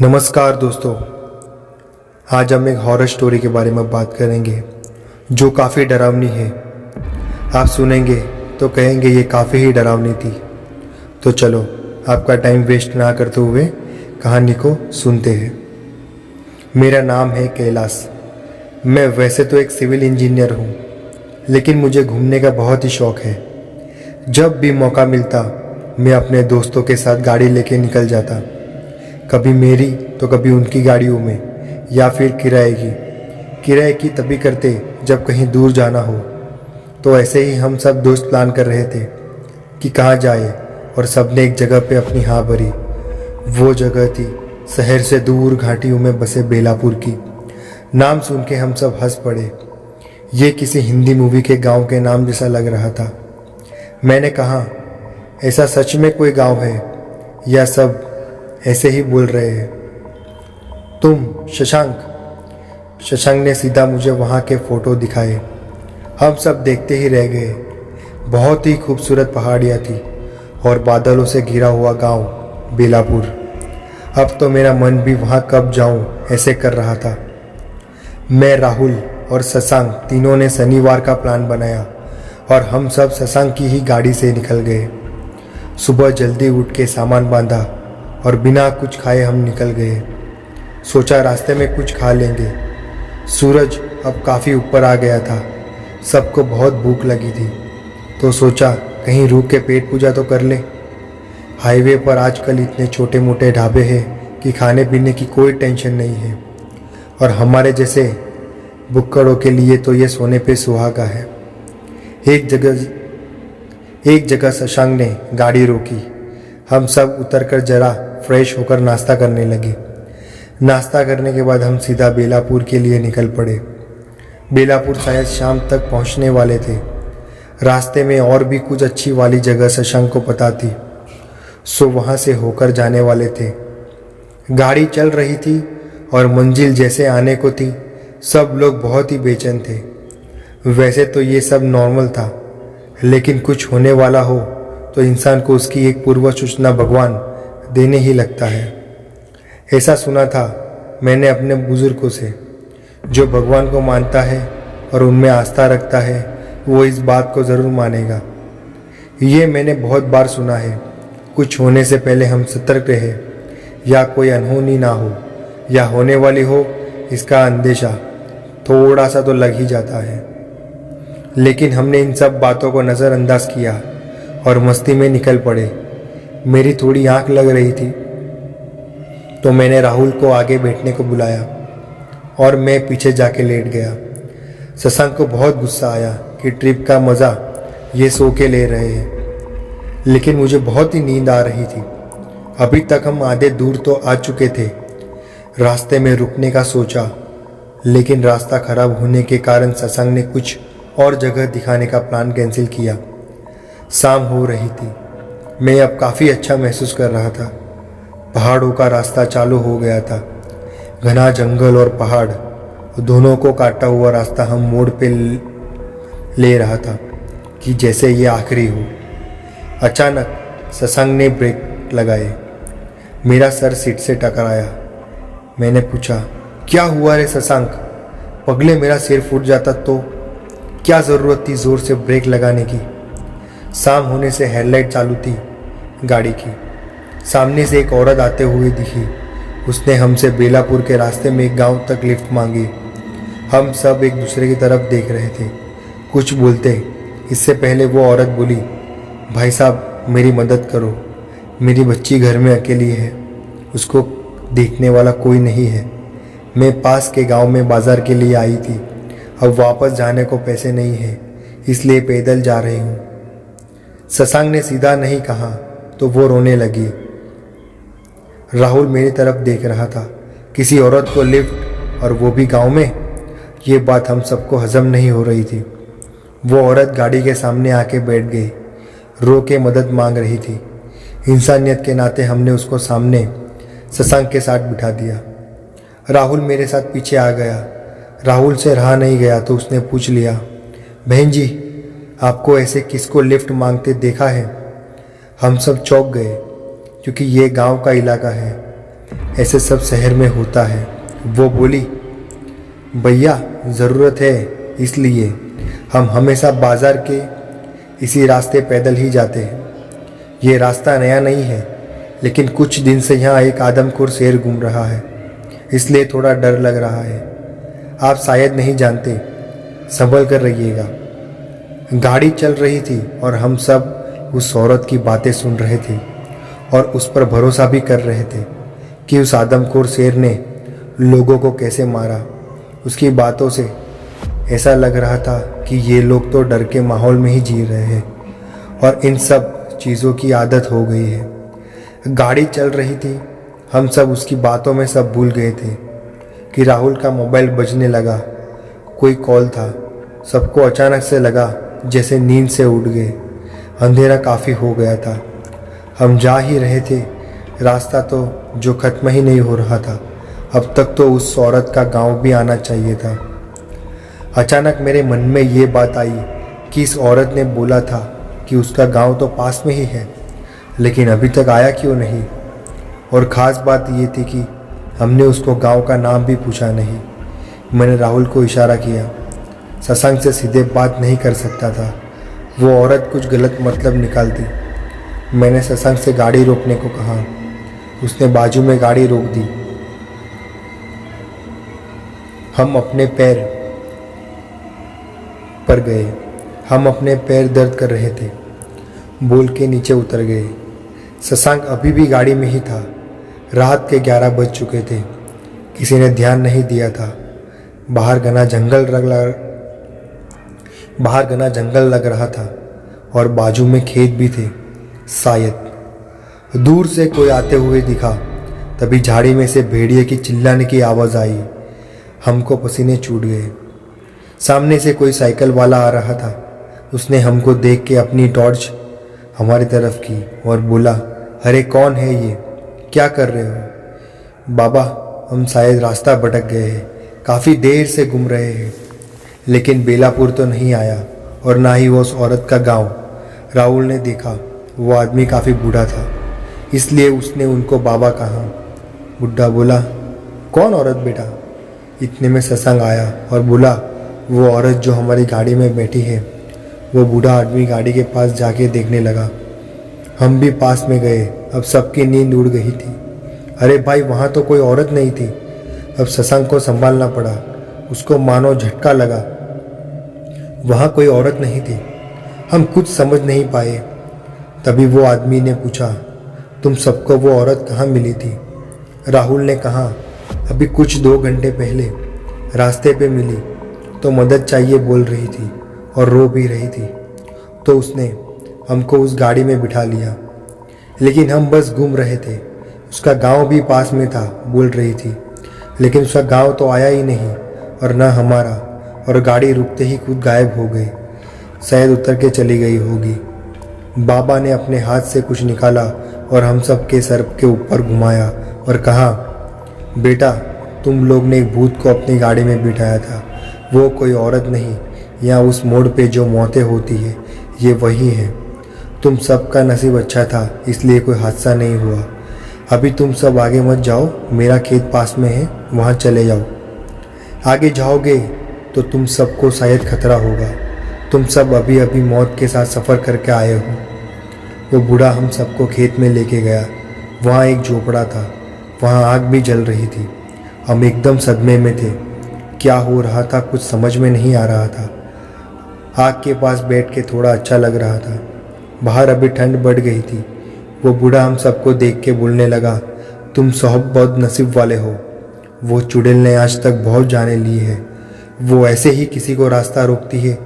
नमस्कार दोस्तों, आज हम एक हॉरर स्टोरी के बारे में बात करेंगे जो काफ़ी डरावनी है। आप सुनेंगे तो कहेंगे ये काफ़ी ही डरावनी थी। तो चलो आपका टाइम वेस्ट ना करते हुए कहानी को सुनते हैं। मेरा नाम है कैलाश। मैं वैसे तो एक सिविल इंजीनियर हूँ, लेकिन मुझे घूमने का बहुत ही शौक़ है। जब भी मौका मिलता मैं अपने दोस्तों के साथ गाड़ी लेके निकल जाता, कभी मेरी तो कभी उनकी गाड़ियों में, या फिर किराए की तभी करते जब कहीं दूर जाना हो। तो ऐसे ही हम सब दोस्त प्लान कर रहे थे कि कहाँ जाए, और सबने एक जगह पे अपनी हाँ भरी। वो जगह थी शहर से दूर घाटियों में बसे बेलापुर की। नाम सुन के हम सब हंस पड़े। ये किसी हिंदी मूवी के गांव के नाम जैसा लग रहा था। मैंने कहा, ऐसा सच में कोई गांव है या सब ऐसे ही बोल रहे हैं? तुम शशांक ने सीधा मुझे वहाँ के फ़ोटो दिखाए। हम सब देखते ही रह गए। बहुत ही खूबसूरत पहाड़ियाँ थी और बादलों से घिरा हुआ गांव बेलापुर। अब तो मेरा मन भी वहाँ कब जाऊँ ऐसे कर रहा था। मैं, राहुल और शशांक तीनों ने शनिवार का प्लान बनाया और हम सब शशांक की ही गाड़ी से निकल गए। सुबह जल्दी उठ के सामान बांधा और बिना कुछ खाए हम निकल गए। सोचा रास्ते में कुछ खा लेंगे। सूरज अब काफ़ी ऊपर आ गया था। सबको बहुत भूख लगी थी, तो सोचा कहीं रुक के पेट पूजा तो कर ले। हाईवे पर आजकल इतने छोटे मोटे ढाबे हैं कि खाने पीने की कोई टेंशन नहीं है, और हमारे जैसे बुक्कड़ों के लिए तो ये सोने पे सुहागा है। एक जगह शशांक ने गाड़ी रोकी। हम सब उतरकर जरा फ्रेश होकर नाश्ता करने लगे। नाश्ता करने के बाद हम सीधा बेलापुर के लिए निकल पड़े। बेलापुर शायद शाम तक पहुंचने वाले थे। रास्ते में और भी कुछ अच्छी वाली जगह शशांक को पता थी, सो वहां से होकर जाने वाले थे। गाड़ी चल रही थी और मंजिल जैसे आने को थी। सब लोग बहुत ही बेचैन थे। वैसे तो ये सब नॉर्मल था, लेकिन कुछ होने वाला हो तो इंसान को उसकी एक पूर्व सूचना भगवान देने ही लगता है। ऐसा सुना था मैंने अपने बुजुर्गों से। जो भगवान को मानता है और उनमें आस्था रखता है, वो इस बात को ज़रूर मानेगा। ये मैंने बहुत बार सुना है। कुछ होने से पहले हम सतर्क रहे, या कोई अनहोनी ना हो या होने वाली हो, इसका अंदेशा थोड़ा सा तो लग ही जाता है। लेकिन हमने इन सब बातों को नज़रअंदाज किया और मस्ती में निकल पड़े। मेरी थोड़ी आंख लग रही थी, तो मैंने राहुल को आगे बैठने को बुलाया और मैं पीछे जाके लेट गया। शशांक को बहुत गुस्सा आया कि ट्रिप का मज़ा ये सो के ले रहे हैं, लेकिन मुझे बहुत ही नींद आ रही थी। अभी तक हम आधे दूर तो आ चुके थे। रास्ते में रुकने का सोचा, लेकिन रास्ता खराब होने के कारण शशांक ने कुछ और जगह दिखाने का प्लान कैंसिल किया। शाम हो रही थी। मैं अब काफ़ी अच्छा महसूस कर रहा था। पहाड़ों का रास्ता चालू हो गया था। घना जंगल और पहाड़ दोनों को काटा हुआ रास्ता हम मोड़ पे ले रहा था कि जैसे ये आखिरी हो। अचानक शशांक ने ब्रेक लगाए। मेरा सर सीट से टकराया। मैंने पूछा, क्या हुआ रे शशांक? पगले, मेरा सिर फूट जाता तो? क्या ज़रूरत थी ज़ोर से ब्रेक लगाने की? शाम होने से हेडलाइट चालू थी गाड़ी की। सामने से एक औरत आते हुए दिखी। उसने हमसे बेलापुर के रास्ते में एक गांव तक लिफ्ट मांगी। हम सब एक दूसरे की तरफ देख रहे थे, कुछ बोलते। इससे पहले वो औरत बोली, भाई साहब मेरी मदद करो, मेरी बच्ची घर में अकेली है, उसको देखने वाला कोई नहीं है। मैं पास के गांव में बाज़ार के लिए आई थी। अब वापस जाने को पैसे नहीं है, इसलिए पैदल जा रही हूँ। शशांक ने सीधा नहीं कहा तो वो रोने लगी। राहुल मेरी तरफ देख रहा था। किसी औरत को लिफ्ट, और वो भी गांव में? ये बात हम सबको हजम नहीं हो रही थी। वो औरत गाड़ी के सामने आके बैठ गई, रो के मदद मांग रही थी। इंसानियत के नाते हमने उसको सामने शशांक के साथ बिठा दिया। राहुल मेरे साथ पीछे आ गया। राहुल से रहा नहीं गया तो उसने पूछ लिया, बहन जी आपको ऐसे किसको लिफ्ट मांगते देखा है? हम सब चौंक गए, क्योंकि ये गांव का इलाका है। ऐसे सब शहर में होता है। वो बोली, भैया ज़रूरत है इसलिए हम हमेशा बाज़ार के इसी रास्ते पैदल ही जाते हैं। ये रास्ता नया नहीं है, लेकिन कुछ दिन से यहाँ एक आदमखोर शेर घूम रहा है, इसलिए थोड़ा डर लग रहा है। आप शायद नहीं जानते, संभल कर रहिएगा। गाड़ी चल रही थी और हम सब उस औरत की बातें सुन रहे थे और उस पर भरोसा भी कर रहे थे कि उस आदमखोर शेर ने लोगों को कैसे मारा। उसकी बातों से ऐसा लग रहा था कि ये लोग तो डर के माहौल में ही जी रहे हैं और इन सब चीज़ों की आदत हो गई है। गाड़ी चल रही थी, हम सब उसकी बातों में सब भूल गए थे कि राहुल का मोबाइल बजने लगा। कोई कॉल था। सबको अचानक से लगा जैसे नींद से उठ गए। अंधेरा काफ़ी हो गया था। हम जा ही रहे थे, रास्ता तो जो ख़त्म ही नहीं हो रहा था। अब तक तो उस औरत का गांव भी आना चाहिए था। अचानक मेरे मन में ये बात आई कि इस औरत ने बोला था कि उसका गांव तो पास में ही है, लेकिन अभी तक आया क्यों नहीं। और ख़ास बात ये थी कि हमने उसको गांव का नाम भी पूछा नहीं। मैंने राहुल को इशारा किया। शशांक से सीधे बात नहीं कर सकता था, वो औरत कुछ गलत मतलब निकालती। मैंने शशांक से गाड़ी रोकने को कहा। उसने बाजू में गाड़ी रोक दी। हम अपने पैर पर गए। हम अपने पैर दर्द कर रहे थे, बोल के नीचे उतर गए। शशांक अभी भी गाड़ी में ही था। रात के 11 बज चुके थे। किसी ने ध्यान नहीं दिया था। बाहर घना जंगल लग रहा था और बाजू में खेत भी थे। शायद दूर से कोई आते हुए दिखा। तभी झाड़ी में से भेड़िए की चिल्लाने की आवाज़ आई। हमको पसीने छूट गए। सामने से कोई साइकिल वाला आ रहा था। उसने हमको देख के अपनी टॉर्च हमारी तरफ की और बोला, अरे कौन है ये, क्या कर रहे हो? बाबा, हम शायद रास्ता भटक गए हैं, काफ़ी देर से घूम रहे हैं, लेकिन बेलापुर तो नहीं आया और ना ही वो उस औरत का गांव। राहुल ने देखा, वो आदमी काफ़ी बूढ़ा था, इसलिए उसने उनको बाबा कहा। बुढ़ा बोला, कौन औरत बेटा? इतने में शशांक आया और बोला, वो औरत जो हमारी गाड़ी में बैठी है। वो बूढ़ा आदमी गाड़ी के पास जाके देखने लगा। हम भी पास में गए। अब सबकी नींद उड़ गई थी। अरे भाई, वहाँ तो कोई औरत नहीं थी। अब शशांक को संभालना पड़ा। उसको मानो झटका लगा। वहाँ कोई औरत नहीं थी। हम कुछ समझ नहीं पाए। तभी वो आदमी ने पूछा, तुम सबको वो औरत कहाँ मिली थी? राहुल ने कहा, अभी कुछ 2 घंटे पहले रास्ते पे मिली, तो मदद चाहिए बोल रही थी और रो भी रही थी, तो उसने हमको उस गाड़ी में बिठा लिया। लेकिन हम बस घूम रहे थे। उसका गांव भी पास में था बोल रही थी, लेकिन उसका गांव तो आया ही नहीं और न हमारा, और गाड़ी रुकते ही खुद गायब हो गई। शायद उतर के चली गई होगी। बाबा ने अपने हाथ से कुछ निकाला और हम सब के सर के ऊपर घुमाया और कहा, बेटा, तुम लोग ने एक भूत को अपनी गाड़ी में बिठाया था। वो कोई औरत नहीं, यहाँ उस मोड़ पे जो मौतें होती है ये वही है। तुम सबका नसीब अच्छा था, इसलिए कोई हादसा नहीं हुआ। अभी तुम सब आगे मत जाओ, मेरा खेत पास में है, वहाँ चले जाओ। आगे जाओगे तो तुम सबको शायद खतरा होगा। तुम सब अभी अभी मौत के साथ सफ़र करके आए हो। वो बूढ़ा हम सबको खेत में लेके गया। वहाँ एक झोपड़ा था, वहाँ आग भी जल रही थी। हम एकदम सदमे में थे। क्या हो रहा था कुछ समझ में नहीं आ रहा था। आग के पास बैठ के थोड़ा अच्छा लग रहा था। बाहर अभी ठंड बढ़ गई थी। वो बूढ़ा हम सबको देख के बोलने लगा, तुम सब बहुत नसीब वाले हो। वो चुड़ैल ने आज तक बहुत जाने ली है। वो ऐसे ही किसी को रास्ता रोकती है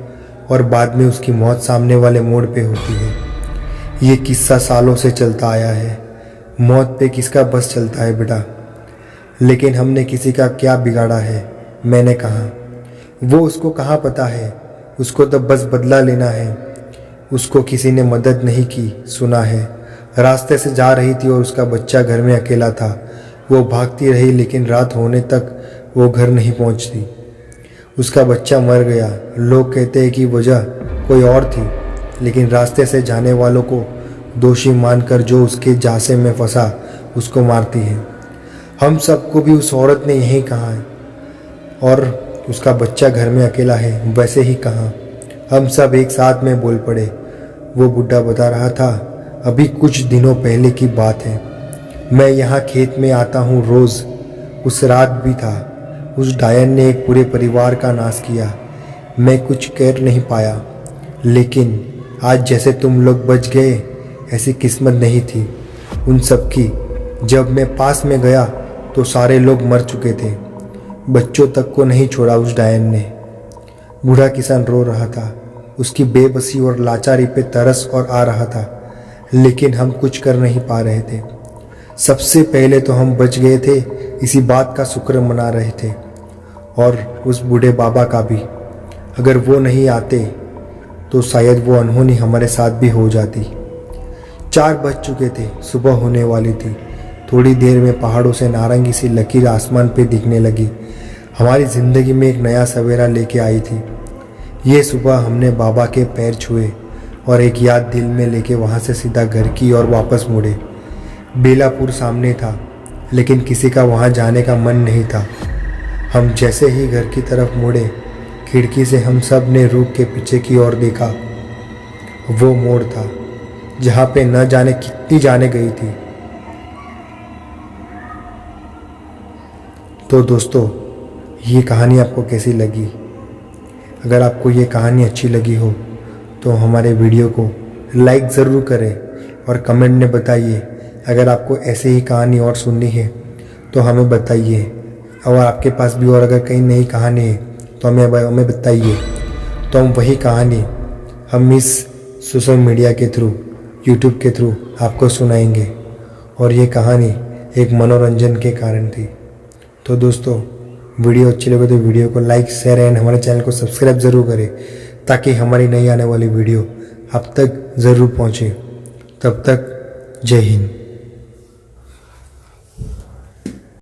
और बाद में उसकी मौत सामने वाले मोड़ पे होती है। ये किस्सा सालों से चलता आया है। मौत पे किसका बस चलता है बेटा? लेकिन हमने किसी का क्या बिगाड़ा है? मैंने कहा। वो उसको कहाँ पता है, उसको तो बस बदला लेना है। उसको किसी ने मदद नहीं की, सुना है। रास्ते से जा रही थी और उसका बच्चा घर में अकेला था। वो भागती रही, लेकिन रात होने तक वो घर नहीं पहुंचती। उसका बच्चा मर गया। लोग कहते हैं कि वजह कोई और थी, लेकिन रास्ते से जाने वालों को दोषी मानकर जो उसके झांसे में फंसा उसको मारती है। हम सबको भी उस औरत ने यही कहा है, और उसका बच्चा घर में अकेला है वैसे ही कहा। हम सब एक साथ में बोल पड़े। वो बुढ़ा बता रहा था, अभी कुछ दिनों पहले की बात है, मैं यहाँ खेत में आता हूँ रोज़। उस रात भी था। उस डायन ने एक पूरे परिवार का नाश किया। मैं कुछ कर नहीं पाया, लेकिन आज जैसे तुम लोग बच गए, ऐसी किस्मत नहीं थी उन सब की। जब मैं पास में गया तो सारे लोग मर चुके थे, बच्चों तक को नहीं छोड़ा उस डायन ने। बूढ़ा किसान रो रहा था। उसकी बेबसी और लाचारी पे तरस और आ रहा था, लेकिन हम कुछ कर नहीं पा रहे थे। सबसे पहले तो हम बच गए थे, इसी बात का शुक्र मना रहे थे, और उस बूढ़े बाबा का भी। अगर वो नहीं आते तो शायद वो अनहोनी हमारे साथ भी हो जाती। 4 बज चुके थे, सुबह होने वाली थी। थोड़ी देर में पहाड़ों से नारंगी सी लकीर आसमान पे दिखने लगी। हमारी ज़िंदगी में एक नया सवेरा लेके आई थी। ये सुबह हमने बाबा के पैर छुए और एक याद दिल में लेके वहाँ से सीधा घर की ओर वापस मुड़े। बेलापुर सामने था, लेकिन किसी का वहाँ जाने का मन नहीं था। हम जैसे ही घर की तरफ मुड़े, खिड़की से हम सब ने रुक के पीछे की ओर देखा। वो मोड़ था जहाँ पे न जाने कितनी जाने गई थी। तो दोस्तों, ये कहानी आपको कैसी लगी? अगर आपको ये कहानी अच्छी लगी हो तो हमारे वीडियो को लाइक ज़रूर करें और कमेंट में बताइए। अगर आपको ऐसे ही कहानी और सुननी है तो हमें बताइए, और आपके पास भी और अगर कहीं नई कहानी है तो हमें बताइए। तो हम वही कहानी हम इस सोशल मीडिया के थ्रू, यूट्यूब के थ्रू आपको सुनाएंगे। और ये कहानी एक मनोरंजन के कारण थी। तो दोस्तों, वीडियो अच्छी लगे तो वीडियो को लाइक, शेयर एंड हमारे चैनल को सब्सक्राइब ज़रूर करें, ताकि हमारी नई आने वाली वीडियो आप तक ज़रूर पहुँचे। तब तक जय हिंद।